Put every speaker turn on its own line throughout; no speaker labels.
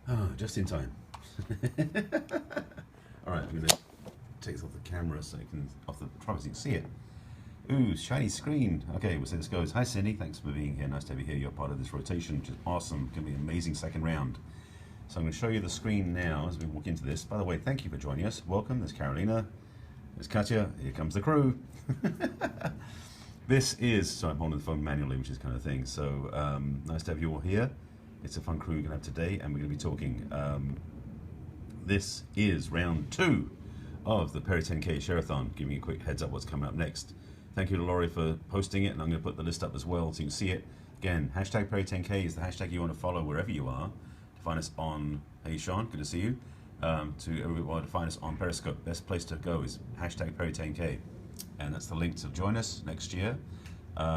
Oh, just in time. All right, I'm going to take this off the camera so you can, off the tripod so you can see it. Ooh, shiny screen. Okay, we'll see this goes. Hi, Cindy. Thanks for being here. Nice to have you here. You're part of this rotation, which is awesome. Going to be an amazing second round. So I'm going to show you the screen now as we walk into this. By the way, thank you for joining us. Welcome. There's Carolina. There's Katya. Here comes the crew. This is, so I'm holding the phone manually, which is kind of thing. So nice to have you all here. It's a fun crew we're going to have today, and we're going to be talking. This is round 2 of the Perry 10K Share-a-thon, giving you a quick heads up what's coming up next. Thank you to Laurie for posting it, and I'm going to put the list up as well so you can see it. Again, hashtag Perry 10K is the hashtag you want to follow wherever you are. To find us on, hey Sean, good to see you. To everyone to find us on Periscope, best place to go is hashtag Perry 10K. And that's the link to join us next year.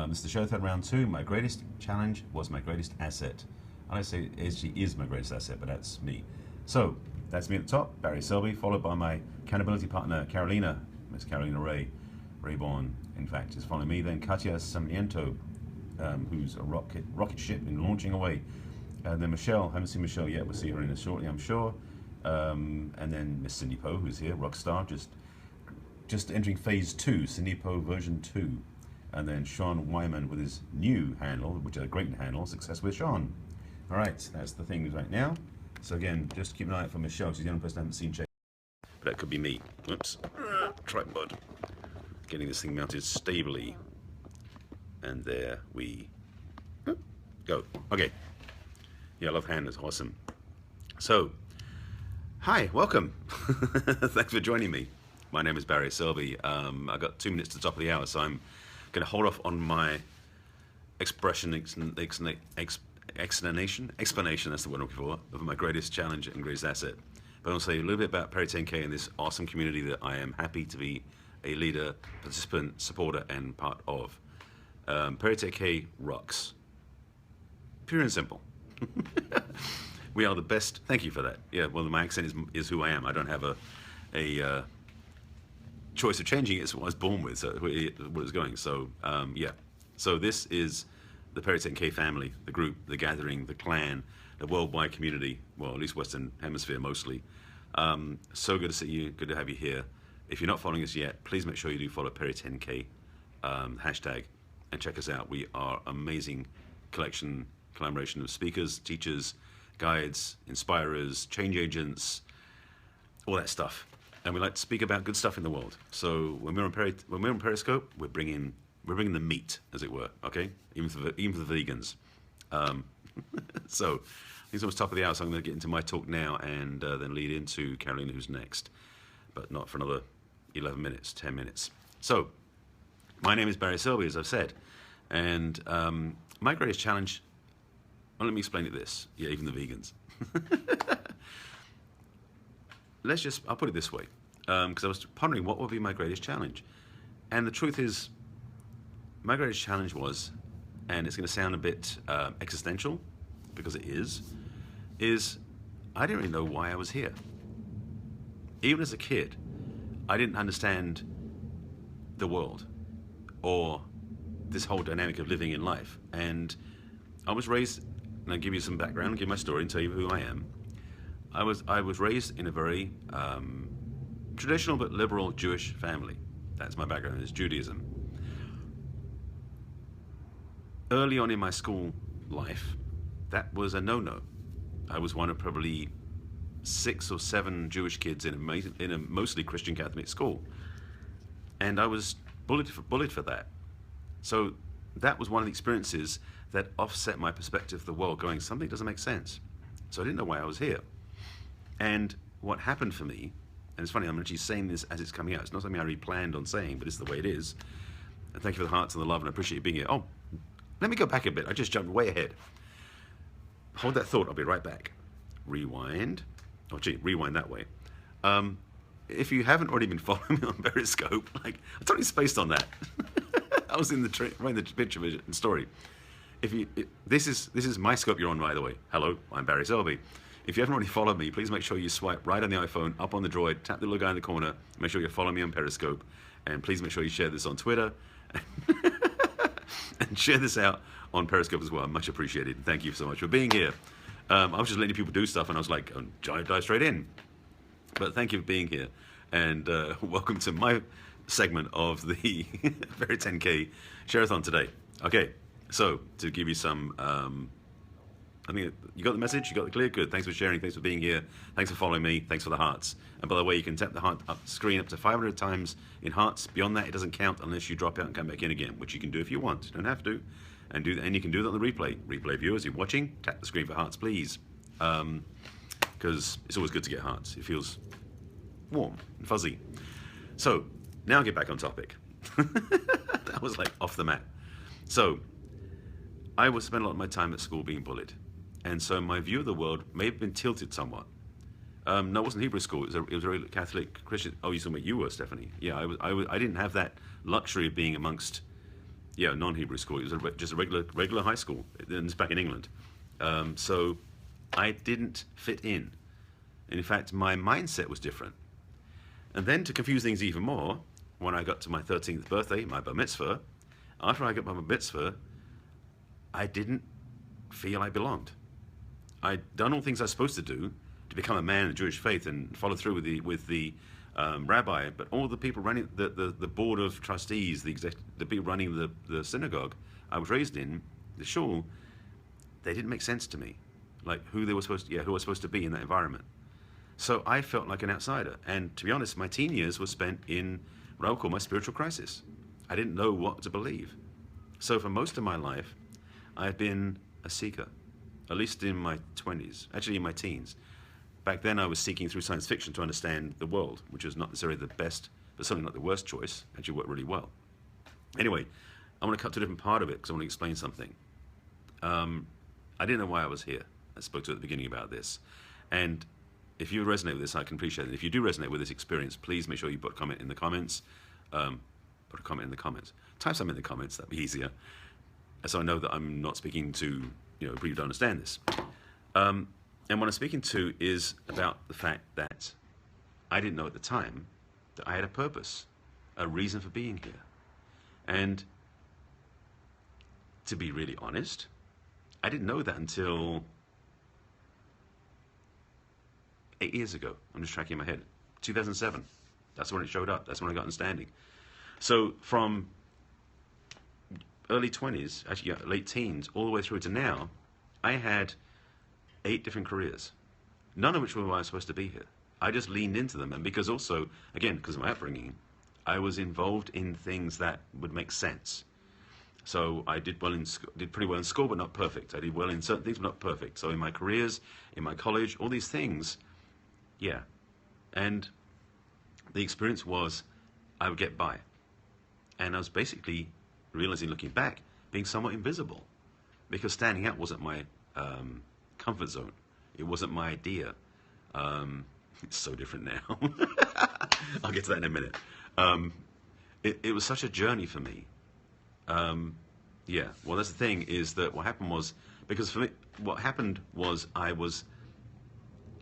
This is the Share-a-thon round 2. My greatest challenge was my greatest asset. I don't say it actually is my greatest asset, but that's me. So that's me at the top, Barry Selby, followed by my accountability partner, Carolina, Miss Marina del Rey, Rayborn, in fact, is following me. Then Katya Samniento, who's a rocket ship and launching away. And then Michelle, haven't seen Michelle yet, we'll see her in a shortly, I'm sure. And then Miss Cindy Poe, who's here, rock star, just entering phase 2, Cindy Poe version 2. And then Sean Wyman with his new handle, which is a great handle, Success with Sean. All right, that's the thing right now. So again, just keep an eye out for Michelle. She's the only person I haven't seen check. But that could be me. Whoops. Tripod. Getting this thing mounted stably. And there we go. Okay. Yeah, I love hand. It's awesome. So, hi, welcome. Thanks for joining me. My name is Barry Selby. I got 2 minutes to the top of the hour, so I'm going to hold off on my explanation, that's the word I'm looking for, of my greatest challenge and greatest asset. But I'll say a little bit about Perry 10K and this awesome community that I am happy to be a leader, participant, supporter, and part of. Perry 10K rocks. Pure and simple. We are the best. Thank you for that. Yeah, well, my accent is who I am. I don't have a choice of changing it. It's what I was born with, so what it's going. So, yeah. So this is the Perry 10K family, the group, the gathering, the clan, the worldwide community, well, at least Western Hemisphere mostly. So good to see you, good to have you here. If you're not following us yet, please make sure you do follow Perry 10K hashtag and check us out. We are amazing collaboration of speakers, teachers, guides, inspirers, change agents, all that stuff. And we like to speak about good stuff in the world. So when we're on Periscope, we're bringing the meat, as it were, okay? Even for the vegans. So, I think it's almost top of the hour, so I'm going to get into my talk now and then lead into Carolina, who's next. But not for another 11 minutes, 10 minutes. So, my name is Barry Selby, as I've said. And my greatest challenge, well, let me explain it this. Yeah, even the vegans. I'll put it this way. Because I was pondering what would be my greatest challenge. And the truth is, my greatest challenge was, and it's going to sound a bit existential, because it is I didn't really know why I was here. Even as a kid, I didn't understand the world or this whole dynamic of living in life. And I was raised, and I'll give you some background, give my story, and tell you who I am. I was raised in a very traditional but liberal Jewish family. That's my background, is Judaism. Early on in my school life, that was a no-no. I was one of probably 6 or 7 Jewish kids in a mostly Christian Catholic school. And I was bullied for that. So that was one of the experiences that offset my perspective of the world, going, something doesn't make sense. So I didn't know why I was here. And what happened for me, and it's funny, I'm actually saying this as it's coming out. It's not something I really planned on saying, but it's the way it is. And thank you for the hearts and the love, and I appreciate you being here. Oh, let me go back a bit. I just jumped way ahead. Hold that thought. I'll be right back. Rewind. Oh, gee, rewind that way. If you haven't already been following me on Periscope, like, I totally spaced on that. I was in the picture vision story. This is my scope you're on, by the way. Hello, I'm Barry Selby. If you haven't already followed me, please make sure you swipe right on the iPhone, up on the droid, tap the little guy in the corner, make sure you follow me on Periscope, and please make sure you share this on Twitter, and share this out on Periscope as well. Much appreciated. Thank you so much for being here. I was just letting people do stuff, and I was like, dive straight in. But thank you for being here, and welcome to my segment of the Very 10K Share-a-thon today. Okay, so to give you some, I think you got the message, you got the clear, good. Thanks for sharing, thanks for being here, thanks for following me, thanks for the hearts. And by the way, you can tap the heart up screen up to 500 times in hearts. Beyond that, it doesn't count unless you drop out and come back in again, which you can do if you want. You don't have to. And you can do that on the replay. Replay viewers, you're watching, tap the screen for hearts, please. Because it's always good to get hearts. It feels warm and fuzzy. So, now I'll get back on topic. That was like off the mat. So, I would spend a lot of my time at school being bullied. And so my view of the world may have been tilted somewhat. No, it wasn't Hebrew school. It was a really Catholic Christian. Oh, you're talking about you were, Stephanie. Yeah, I didn't have that luxury of being amongst, non-Hebrew school. It was just a regular high school. And it's back in England. So I didn't fit in. And in fact, my mindset was different. And then to confuse things even more, when I got to my 13th birthday, my bar mitzvah, after I got my bar mitzvah, I didn't feel I belonged. I'd done all things I was supposed to do to become a man in the Jewish faith and follow through with the rabbi, but all the people running the board of trustees, the people running the synagogue I was raised in, the shul, they didn't make sense to me, like who I was supposed to be in that environment. So I felt like an outsider, and to be honest, my teen years were spent in what I would call my spiritual crisis. I didn't know what to believe. So for most of my life, I've been a seeker, at least in my 20s, actually in my teens. Back then I was seeking through science fiction to understand the world, which was not necessarily the best, but certainly not the worst choice. Actually worked really well. Anyway, I want to cut to a different part of it because I want to explain something. I didn't know why I was here. I spoke to you at the beginning about this. And if you resonate with this, I can appreciate it. If you do resonate with this experience, please make sure you put a comment in the comments. Put a comment in the comments. Type something in the comments, that'd be easier. So I know that I'm not speaking to people who don't understand this. And what I'm speaking to is about the fact that I didn't know at the time that I had a purpose, a reason for being here. And to be really honest, I didn't know that until 8 years ago. I'm just tracking in my head. 2007. That's when it showed up. That's when I got understanding. So from early 20s, actually late teens, all the way through to now, I had 8 different careers, none of which were why I was supposed to be here. I just leaned into them, and because also, again, because of my upbringing, I was involved in things that would make sense. So I did pretty well in school, but not perfect. I did well in certain things, but not perfect. So in my careers, in my college, all these things, yeah. And the experience was I would get by. And I was basically realizing, looking back, being somewhat invisible, because standing out wasn't my comfort zone. It wasn't my idea. It's so different now. I'll get to that in a minute. It was such a journey for me. Well, that's the thing, is that what happened was, because for me, what happened was I was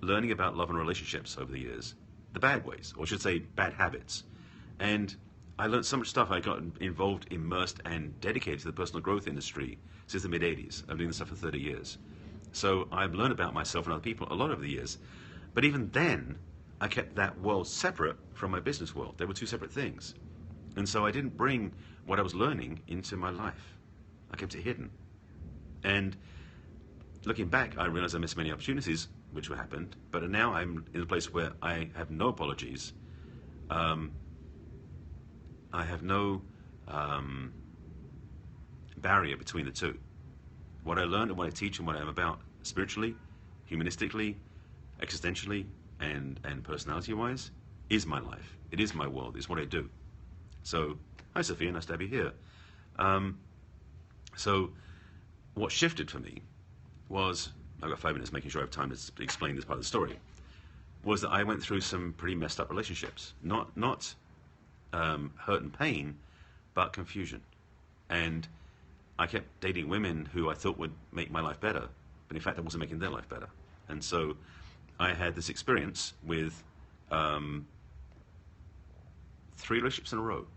learning about love and relationships over the years, the bad ways, or I should say bad habits. And I learned so much stuff. I got involved, immersed, and dedicated to the personal growth industry since the mid-'80s. I've been doing this stuff for 30 years. So I've learned about myself and other people a lot over the years. But even then, I kept that world separate from my business world. They were two separate things. And so I didn't bring what I was learning into my life. I kept it hidden. And looking back, I realized I missed many opportunities, which were happened. But now I'm in a place where I have no apologies. I have no barrier between the two. What I learned and what I teach and what I'm about spiritually, humanistically, existentially, and personality-wise is my life. It is my world. It's what I do. So, hi Sophia, nice to have you here. So, what shifted for me was, I've got 5 minutes making sure I have time to explain this part of the story, was that I went through some pretty messed up relationships. Not hurt and pain, but confusion. And I kept dating women who I thought would make my life better, but in fact I wasn't making their life better. And so I had this experience with 3 relationships in a row,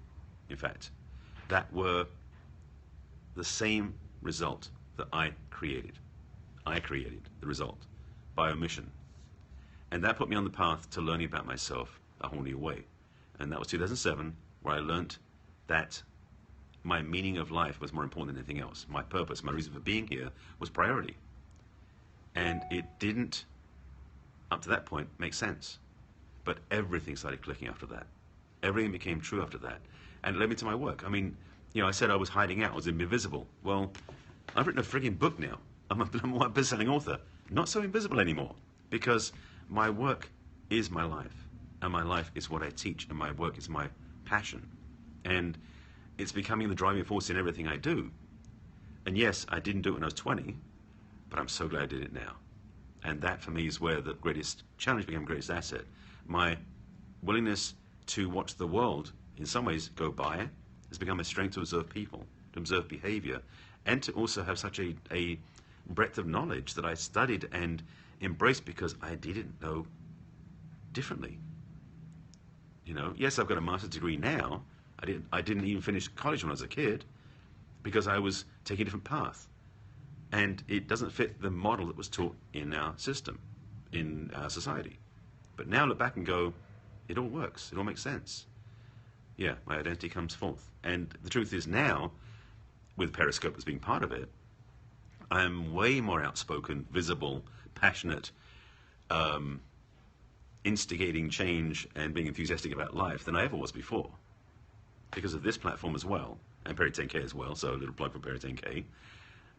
in fact, that were the same result that I created. I created the result by omission. And that put me on the path to learning about myself a whole new way. And that was 2007, where I learned that my meaning of life was more important than anything else. My purpose, my reason for being here was priority. And it didn't, up to that point, make sense. But everything started clicking after that. Everything became true after that. And it led me to my work. I mean, you know, I said I was hiding out, I was invisible. Well, I've written a frigging book now. I'm a best-selling author. Not so invisible anymore, because my work is my life, and my life is what I teach, and my work is my passion. And it's becoming the driving force in everything I do. And yes, I didn't do it when I was 20, but I'm so glad I did it now. And that, for me, is where the greatest challenge became the greatest asset. My willingness to watch the world, in some ways, go by, has become a strength to observe people, to observe behavior, and to also have such a breadth of knowledge that I studied and embraced because I didn't know differently. You know, yes, I've got a master's degree now. I didn't even finish college when I was a kid because I was taking a different path. And it doesn't fit the model that was taught in our system, in our society. But now I look back and go, it all works. It all makes sense. Yeah, my identity comes forth. And the truth is now, with Periscope as being part of it, I'm way more outspoken, visible, passionate, instigating change and being enthusiastic about life than I ever was before. Because of this platform as well, and Perry 10K as well, so a little plug for Perry 10K.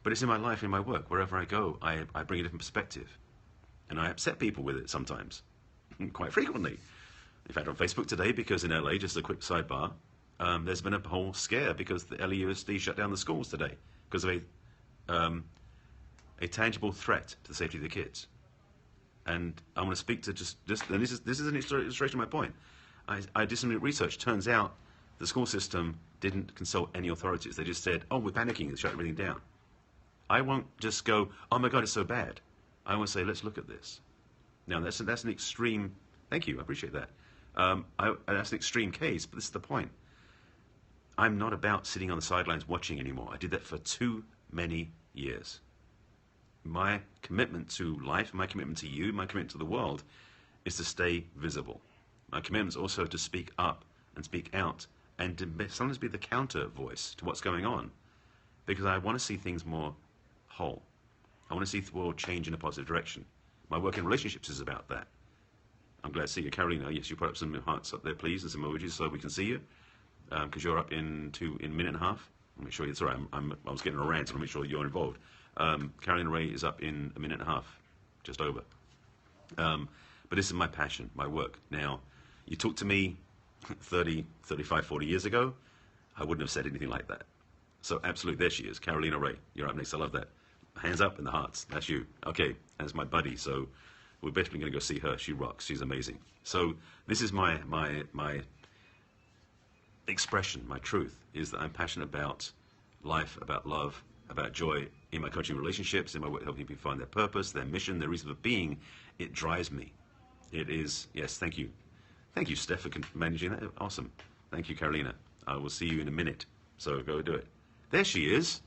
But it's in my life, in my work. Wherever I go, I bring a different perspective. And I upset people with it sometimes, quite frequently. In fact, on Facebook today, because in LA, just a quick sidebar, there's been a whole scare because the LAUSD shut down the schools today because of a tangible threat to the safety of the kids. And I want to speak to just and this is an illustration of my point. I did some research. Turns out the school system didn't consult any authorities. They just said, oh, we're panicking, let's shut everything down. I won't just go, oh my God, it's so bad. I want to say, let's look at this. Now, that's an extreme, thank you, I appreciate that. That's an extreme case, but this is the point. I'm not about sitting on the sidelines watching anymore. I did that for too many years. My commitment to life, my commitment to you, my commitment to the world is to stay visible. My commitment is also to speak up and speak out and to sometimes be the counter voice to what's going on, because I want to see things more whole. I want to see the world change in a positive direction. My work in relationships is about that. I'm glad to see you, Carolina. Yes, you put up some hearts up there, please, and some emojis so we can see you, because you're up in a minute and a half. I'll make sure it's all right. I was getting a rant, so I'll make sure you're involved. Marina Ray is up in a minute and a half, just over. But this is my passion, my work. Now, you talked to me 30, 35, 40 years ago, I wouldn't have said anything like that. So absolutely, there she is, Marina Ray. You're up next, I love that. Hands up in the hearts, that's you. Okay, that's my buddy, so we're basically going to go see her. She rocks, she's amazing. So this is my expression, my truth, is that I'm passionate about life, about love, about joy in my coaching relationships, in my work helping people find their purpose, their mission, their reason for being. It drives me. It is, yes, thank you. Thank you, Steph, for managing that. Awesome. Thank you, Carolina. I will see you in a minute, so go do it. There she is.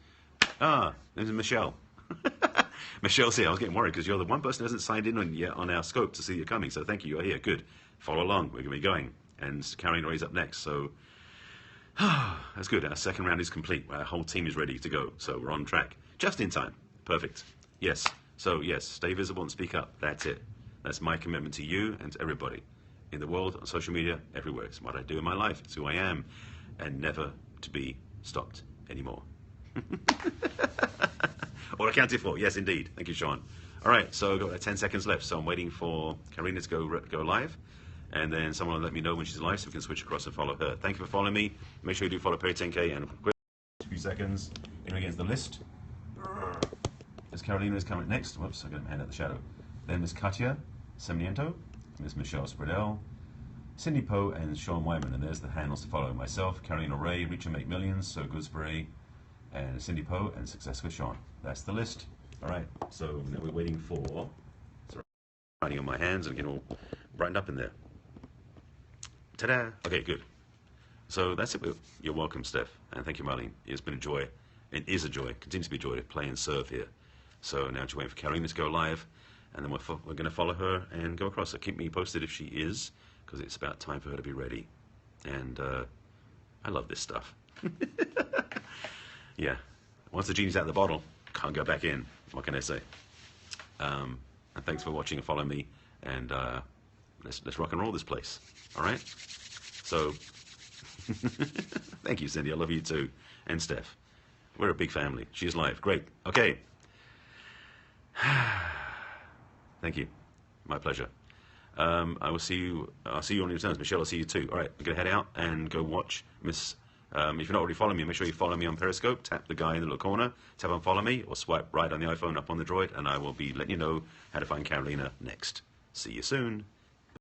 Ah, there's Michelle. Michelle's here. I was getting worried because you're the one person who hasn't signed in yet on our scope to see you coming, so thank you. You're here. Good. Follow along. We're going to be going. And Carolina Ray's up next, so that's good. Our second round is complete. Our whole team is ready to go, so we're on track. Just in time. Perfect. Yes. So, yes, stay visible and speak up. That's it. That's my commitment to you and to everybody in the world, on social media, everywhere. It's what I do in my life. It's who I am, and never to be stopped anymore. All accounted for. Yes, indeed. Thank you, Sean. All right, so I've got 10 seconds left, so I'm waiting for Carolina to go live, and then someone will let me know when she's live so we can switch across and follow her. Thank you for following me. Make sure you do follow Perry 10K, and a few seconds, in against the list. As Carolina is coming next. Whoops, I'm going to hand out the shadow. Then Miss Katia Semniento, Miss Michelle Spradell, Cindy Poe, and Sean Wyman. And there's the handles to follow. Myself, Carolina Ray, Reach and Make Millions, So Good Spray, and Cindy Poe, and Success with Sean. That's the list. All right, so now we're waiting for, sorry, writing on my hands and getting all brightened up in there. Ta-da! Okay, good. So that's it. You're welcome, Steph, and thank you, Marlene. It's been a joy. It is a joy. Continues to be a joy to play and serve here. So now just waiting for Carolina to go live, and then we're going to follow her and go across. So keep me posted if she is, because it's about time for her to be ready. And I love this stuff. Yeah. Once the genie's out of the bottle, can't go back in. What can I say? And thanks for watching and following me. And let's rock and roll this place. All right? So, thank you, Cindy. I love you too. And Steph. We're a big family. She's live. Great. Okay. Thank you. My pleasure. I will see you. I'll see you on your returns. Michelle, I'll see you too. All right. I'm going to head out and go watch Miss. If you're not already following me, make sure you follow me on Periscope. Tap the guy in the little corner. Tap on follow me, or swipe right on the iPhone up on the Droid, and I will be letting you know how to find Carolina next. See you soon.